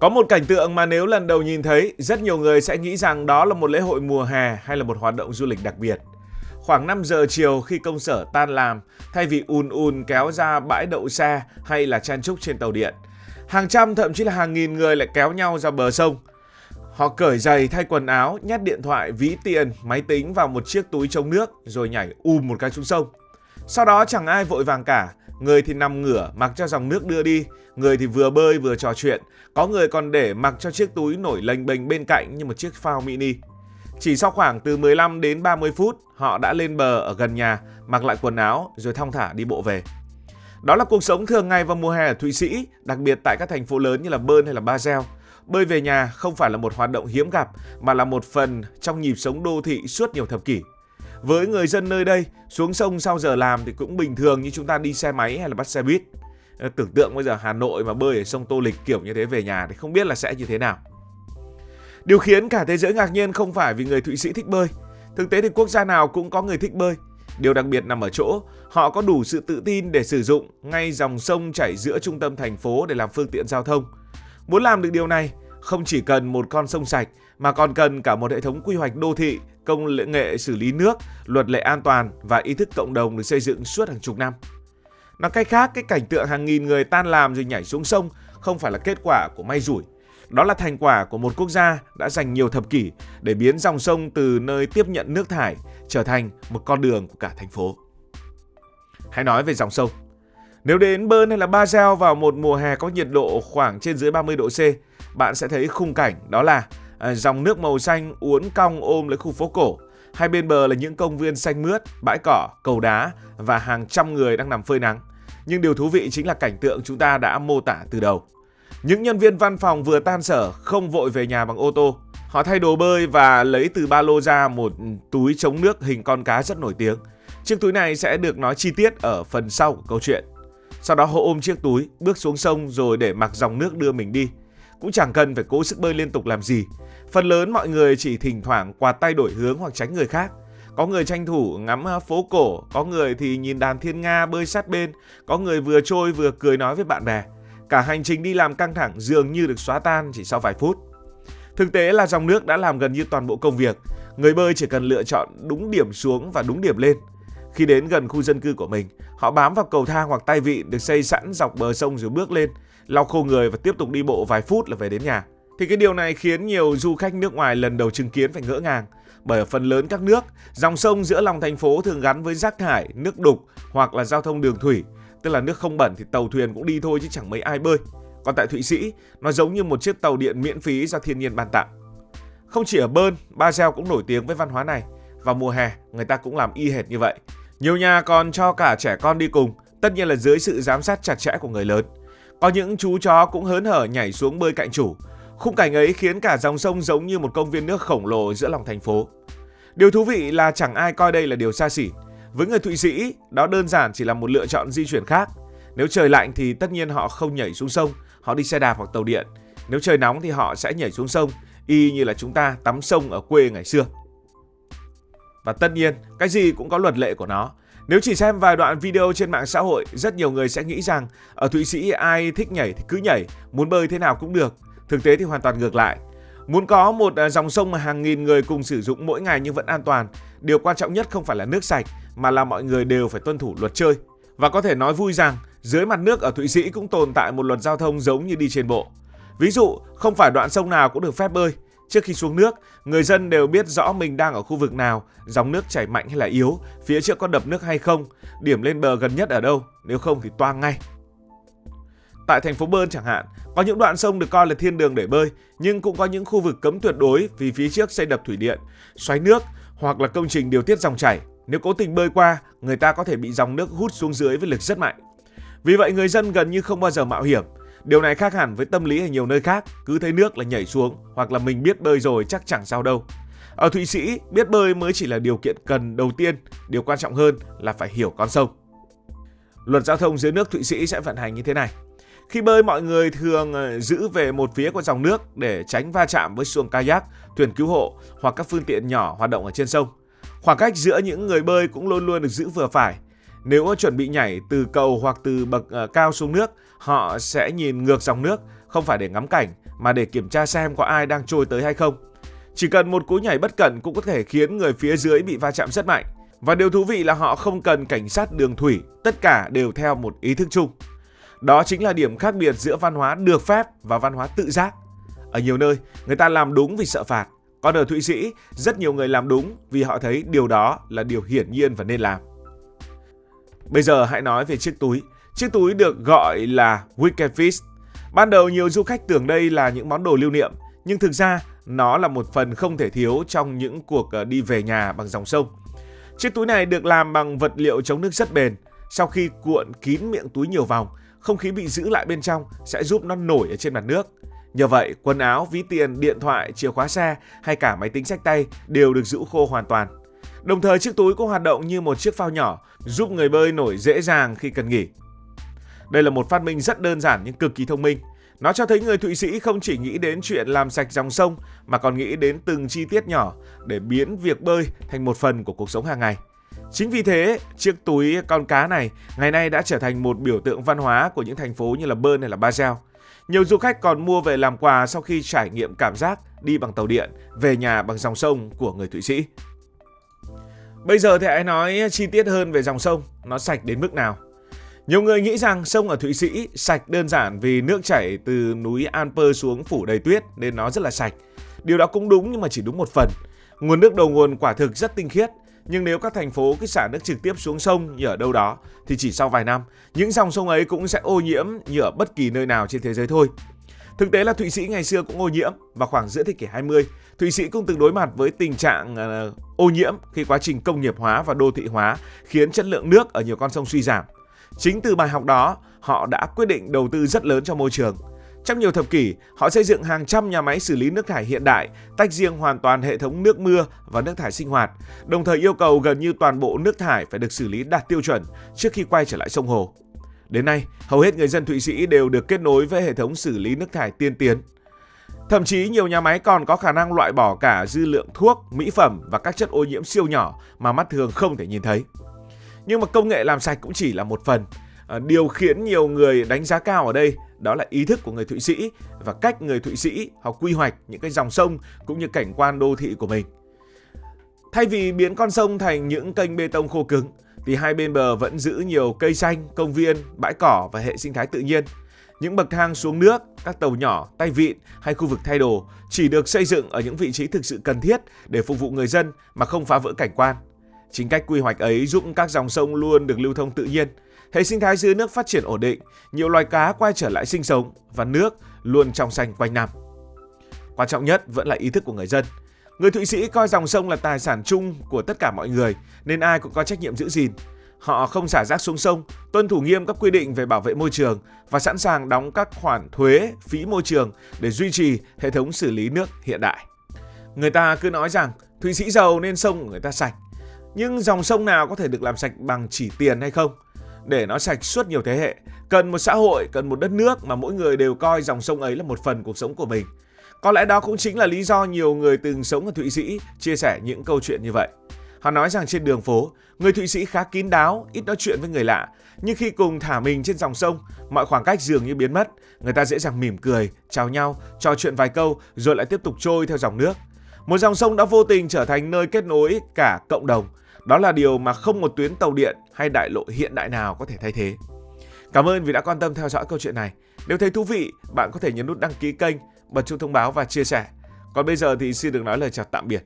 Có một cảnh tượng mà nếu lần đầu nhìn thấy, rất nhiều người sẽ nghĩ rằng đó là một lễ hội mùa hè hay là một hoạt động du lịch đặc biệt. Khoảng 5 giờ chiều khi công sở tan làm, thay vì ùn ùn kéo ra bãi đậu xe hay là chen chúc trên tàu điện, hàng trăm thậm chí là hàng nghìn người lại kéo nhau ra bờ sông. Họ cởi giày, thay quần áo, nhét điện thoại, ví tiền, máy tính vào một chiếc túi chống nước rồi nhảy một cái xuống sông. Sau đó chẳng ai vội vàng cả, người thì nằm ngửa mặc cho dòng nước đưa đi, người thì vừa bơi vừa trò chuyện, có người còn để mặc cho chiếc túi nổi lềnh bềnh bên cạnh như một chiếc phao mini. Chỉ sau khoảng từ 15 đến 30 phút, họ đã lên bờ ở gần nhà, mặc lại quần áo rồi thong thả đi bộ về. Đó là cuộc sống thường ngày vào mùa hè ở Thụy Sĩ, đặc biệt tại các thành phố lớn như là Bern hay là Basel. Bơi về nhà không phải là một hoạt động hiếm gặp mà là một phần trong nhịp sống đô thị suốt nhiều thập kỷ. Với người dân nơi đây, xuống sông sau giờ làm thì cũng bình thường như chúng ta đi xe máy hay là bắt xe buýt. Tưởng tượng bây giờ Hà Nội mà bơi ở sông Tô Lịch kiểu như thế về nhà thì không biết là sẽ như thế nào. Điều khiến cả thế giới ngạc nhiên không phải vì người Thụy Sĩ thích bơi. Thực tế thì quốc gia nào cũng có người thích bơi. Điều đặc biệt nằm ở chỗ, họ có đủ sự tự tin để sử dụng ngay dòng sông chảy giữa trung tâm thành phố để làm phương tiện giao thông. Muốn làm được điều này, không chỉ cần một con sông sạch mà còn cần cả một hệ thống quy hoạch đô thị, công nghệ xử lý nước, luật lệ an toàn và ý thức cộng đồng được xây dựng suốt hàng chục năm. Nói cách khác, cái cảnh tượng hàng nghìn người tan làm rồi nhảy xuống sông không phải là kết quả của may rủi. Đó là thành quả của một quốc gia đã dành nhiều thập kỷ để biến dòng sông từ nơi tiếp nhận nước thải trở thành một con đường của cả thành phố. Hãy nói về dòng sông. Nếu đến Bern hay là Basel vào một mùa hè có nhiệt độ khoảng trên dưới 30 độ C, bạn sẽ thấy khung cảnh đó là dòng nước màu xanh uốn cong ôm lấy khu phố cổ. Hai bên bờ là những công viên xanh mướt, bãi cỏ, cầu đá và hàng trăm người đang nằm phơi nắng. Nhưng điều thú vị chính là cảnh tượng chúng ta đã mô tả từ đầu. Những nhân viên văn phòng vừa tan sở không vội về nhà bằng ô tô. Họ thay đồ bơi và lấy từ ba lô ra một túi chống nước hình con cá rất nổi tiếng. Chiếc túi này sẽ được nói chi tiết ở phần sau của câu chuyện. Sau đó họ ôm chiếc túi, bước xuống sông rồi để mặc dòng nước đưa mình đi. Cũng chẳng cần phải cố sức bơi liên tục làm gì. Phần lớn mọi người chỉ thỉnh thoảng quạt tay đổi hướng hoặc tránh người khác. Có người tranh thủ ngắm phố cổ, có người thì nhìn đàn thiên nga bơi sát bên, có người vừa trôi vừa cười nói với bạn bè. Cả hành trình đi làm căng thẳng dường như được xóa tan chỉ sau vài phút. Thực tế là dòng nước đã làm gần như toàn bộ công việc. Người bơi chỉ cần lựa chọn đúng điểm xuống và đúng điểm lên. Khi đến gần khu dân cư của mình, họ bám vào cầu thang hoặc tay vịn được xây sẵn dọc bờ sông rồi bước lên, lau khô người và tiếp tục đi bộ vài phút là về đến nhà. Thì cái điều này khiến nhiều du khách nước ngoài lần đầu chứng kiến phải ngỡ ngàng. Bởi ở phần lớn các nước, dòng sông giữa lòng thành phố thường gắn với rác thải, nước đục hoặc là giao thông đường thủy. Tức là nước không bẩn thì tàu thuyền cũng đi thôi chứ chẳng mấy ai bơi. Còn tại Thụy Sĩ, nó giống như một chiếc tàu điện miễn phí do thiên nhiên ban tặng. Không chỉ ở Bern, Basel cũng nổi tiếng với văn hóa này. Vào mùa hè, người ta cũng làm y hệt như vậy. Nhiều nhà còn cho cả trẻ con đi cùng, tất nhiên là dưới sự giám sát chặt chẽ của người lớn. Có những chú chó cũng hớn hở nhảy xuống bơi cạnh chủ. Khung cảnh ấy khiến cả dòng sông giống như một công viên nước khổng lồ giữa lòng thành phố. Điều thú vị là chẳng ai coi đây là điều xa xỉ. Với người Thụy Sĩ, đó đơn giản chỉ là một lựa chọn di chuyển khác. Nếu trời lạnh thì tất nhiên họ không nhảy xuống sông, họ đi xe đạp hoặc tàu điện. Nếu trời nóng thì họ sẽ nhảy xuống sông, y như là chúng ta tắm sông ở quê ngày xưa. Và tất nhiên, cái gì cũng có luật lệ của nó. Nếu chỉ xem vài đoạn video trên mạng xã hội, rất nhiều người sẽ nghĩ rằng ở Thụy Sĩ ai thích nhảy thì cứ nhảy, muốn bơi thế nào cũng được. Thực tế thì hoàn toàn ngược lại. Muốn có một dòng sông mà hàng nghìn người cùng sử dụng mỗi ngày nhưng vẫn an toàn, điều quan trọng nhất không phải là nước sạch mà là mọi người đều phải tuân thủ luật chơi. Và có thể nói vui rằng dưới mặt nước ở Thụy Sĩ cũng tồn tại một luật giao thông giống như đi trên bộ. Ví dụ, không phải đoạn sông nào cũng được phép bơi. Trước khi xuống nước, người dân đều biết rõ mình đang ở khu vực nào, dòng nước chảy mạnh hay là yếu, phía trước có đập nước hay không, điểm lên bờ gần nhất ở đâu, nếu không thì toang ngay. Tại thành phố Bern chẳng hạn, có những đoạn sông được coi là thiên đường để bơi, nhưng cũng có những khu vực cấm tuyệt đối vì phía trước xây đập thủy điện, xoáy nước hoặc là công trình điều tiết dòng chảy. Nếu cố tình bơi qua, người ta có thể bị dòng nước hút xuống dưới với lực rất mạnh. Vì vậy người dân gần như không bao giờ mạo hiểm. Điều này khác hẳn với tâm lý ở nhiều nơi khác, cứ thấy nước là nhảy xuống hoặc là mình biết bơi rồi chắc chẳng sao đâu. Ở Thụy Sĩ, biết bơi mới chỉ là điều kiện cần đầu tiên, điều quan trọng hơn là phải hiểu con sông. Luật giao thông dưới nước Thụy Sĩ sẽ vận hành như thế này. Khi bơi, mọi người thường giữ về một phía của dòng nước để tránh va chạm với xuồng kayak, thuyền cứu hộ hoặc các phương tiện nhỏ hoạt động ở trên sông. Khoảng cách giữa những người bơi cũng luôn luôn được giữ vừa phải. Nếu chuẩn bị nhảy từ cầu hoặc từ bậc cao xuống nước, họ sẽ nhìn ngược dòng nước, không phải để ngắm cảnh mà để kiểm tra xem có ai đang trôi tới hay không. Chỉ cần một cú nhảy bất cẩn cũng có thể khiến người phía dưới bị va chạm rất mạnh. Và điều thú vị là họ không cần cảnh sát đường thủy, tất cả đều theo một ý thức chung. Đó chính là điểm khác biệt giữa văn hóa được phép và văn hóa tự giác. Ở nhiều nơi, người ta làm đúng vì sợ phạt. Còn ở Thụy Sĩ, rất nhiều người làm đúng vì họ thấy điều đó là điều hiển nhiên và nên làm. Bây giờ hãy nói về chiếc túi. Chiếc túi được gọi là Wicked Fish. Ban đầu nhiều du khách tưởng đây là những món đồ lưu niệm, nhưng thực ra nó là một phần không thể thiếu trong những cuộc đi về nhà bằng dòng sông. Chiếc túi này được làm bằng vật liệu chống nước rất bền. Sau khi cuộn kín miệng túi nhiều vòng, không khí bị giữ lại bên trong sẽ giúp nó nổi ở trên mặt nước. Nhờ vậy, quần áo, ví tiền, điện thoại, chìa khóa xe hay cả máy tính xách tay đều được giữ khô hoàn toàn. Đồng thời chiếc túi cũng hoạt động như một chiếc phao nhỏ, giúp người bơi nổi dễ dàng khi cần nghỉ. Đây là một phát minh rất đơn giản nhưng cực kỳ thông minh. Nó cho thấy người Thụy Sĩ không chỉ nghĩ đến chuyện làm sạch dòng sông mà còn nghĩ đến từng chi tiết nhỏ để biến việc bơi thành một phần của cuộc sống hàng ngày. Chính vì thế, chiếc túi con cá này ngày nay đã trở thành một biểu tượng văn hóa của những thành phố như là Bern hay là Basel. Nhiều du khách còn mua về làm quà sau khi trải nghiệm cảm giác đi bằng tàu điện, về nhà bằng dòng sông của người Thụy Sĩ. Bây giờ thì hãy nói chi tiết hơn về dòng sông, nó sạch đến mức nào. Nhiều người nghĩ rằng sông ở Thụy Sĩ sạch đơn giản vì nước chảy từ núi Alper xuống phủ đầy tuyết nên nó rất là sạch. Điều đó cũng đúng nhưng mà chỉ đúng một phần. Nguồn nước đầu nguồn quả thực rất tinh khiết. Nhưng nếu các thành phố cứ xả nước trực tiếp xuống sông như ở đâu đó thì chỉ sau vài năm, những dòng sông ấy cũng sẽ ô nhiễm như ở bất kỳ nơi nào trên thế giới thôi. Thực tế là Thụy Sĩ ngày xưa cũng ô nhiễm và khoảng giữa thế kỷ 20, Thụy Sĩ cũng từng đối mặt với tình trạng ô nhiễm khi quá trình công nghiệp hóa và đô thị hóa khiến chất lượng nước ở nhiều con sông suy giảm. Chính từ bài học đó, họ đã quyết định đầu tư rất lớn cho môi trường. Trong nhiều thập kỷ, họ xây dựng hàng trăm nhà máy xử lý nước thải hiện đại, tách riêng hoàn toàn hệ thống nước mưa và nước thải sinh hoạt, đồng thời yêu cầu gần như toàn bộ nước thải phải được xử lý đạt tiêu chuẩn trước khi quay trở lại sông hồ. Đến nay, hầu hết người dân Thụy Sĩ đều được kết nối với hệ thống xử lý nước thải tiên tiến. Thậm chí nhiều nhà máy còn có khả năng loại bỏ cả dư lượng thuốc, mỹ phẩm và các chất ô nhiễm siêu nhỏ mà mắt thường không thể nhìn thấy. Nhưng mà công nghệ làm sạch cũng chỉ là một phần. Điều khiến nhiều người đánh giá cao ở đây đó là ý thức của người Thụy Sĩ và cách người Thụy Sĩ họ quy hoạch những cái dòng sông cũng như cảnh quan đô thị của mình. Thay vì biến con sông thành những kênh bê tông khô cứng thì hai bên bờ vẫn giữ nhiều cây xanh, công viên, bãi cỏ và hệ sinh thái tự nhiên. Những bậc thang xuống nước, các tàu nhỏ, tay vịn hay khu vực thay đồ chỉ được xây dựng ở những vị trí thực sự cần thiết để phục vụ người dân mà không phá vỡ cảnh quan. Chính cách quy hoạch ấy giúp các dòng sông luôn được lưu thông tự nhiên. Hệ sinh thái dưới nước phát triển ổn định, nhiều loài cá quay trở lại sinh sống và nước luôn trong xanh quanh năm. Quan trọng nhất vẫn là ý thức của người dân. Người Thụy Sĩ coi dòng sông là tài sản chung của tất cả mọi người nên ai cũng có trách nhiệm giữ gìn. Họ không xả rác xuống sông, tuân thủ nghiêm các quy định về bảo vệ môi trường và sẵn sàng đóng các khoản thuế, phí môi trường để duy trì hệ thống xử lý nước hiện đại. Người ta cứ nói rằng Thụy Sĩ giàu nên sông của người ta sạch. Nhưng dòng sông nào có thể được làm sạch bằng chỉ tiền hay không? Để nó sạch suốt nhiều thế hệ, cần một xã hội, cần một đất nước mà mỗi người đều coi dòng sông ấy là một phần cuộc sống của mình. Có lẽ đó cũng chính là lý do nhiều người từng sống ở Thụy Sĩ chia sẻ những câu chuyện như vậy. Họ nói rằng trên đường phố, người Thụy Sĩ khá kín đáo, ít nói chuyện với người lạ. Nhưng khi cùng thả mình trên dòng sông, mọi khoảng cách dường như biến mất. Người ta dễ dàng mỉm cười, chào nhau, trò chuyện vài câu rồi lại tiếp tục trôi theo dòng nước. Một dòng sông đã vô tình trở thành nơi kết nối cả cộng đồng. Đó là điều mà không một tuyến tàu điện hay đại lộ hiện đại nào có thể thay thế. Cảm ơn vì đã quan tâm theo dõi câu chuyện này. Nếu thấy thú vị, bạn có thể nhấn nút đăng ký kênh, bật chuông thông báo và chia sẻ. Còn bây giờ thì xin được nói lời chào tạm biệt.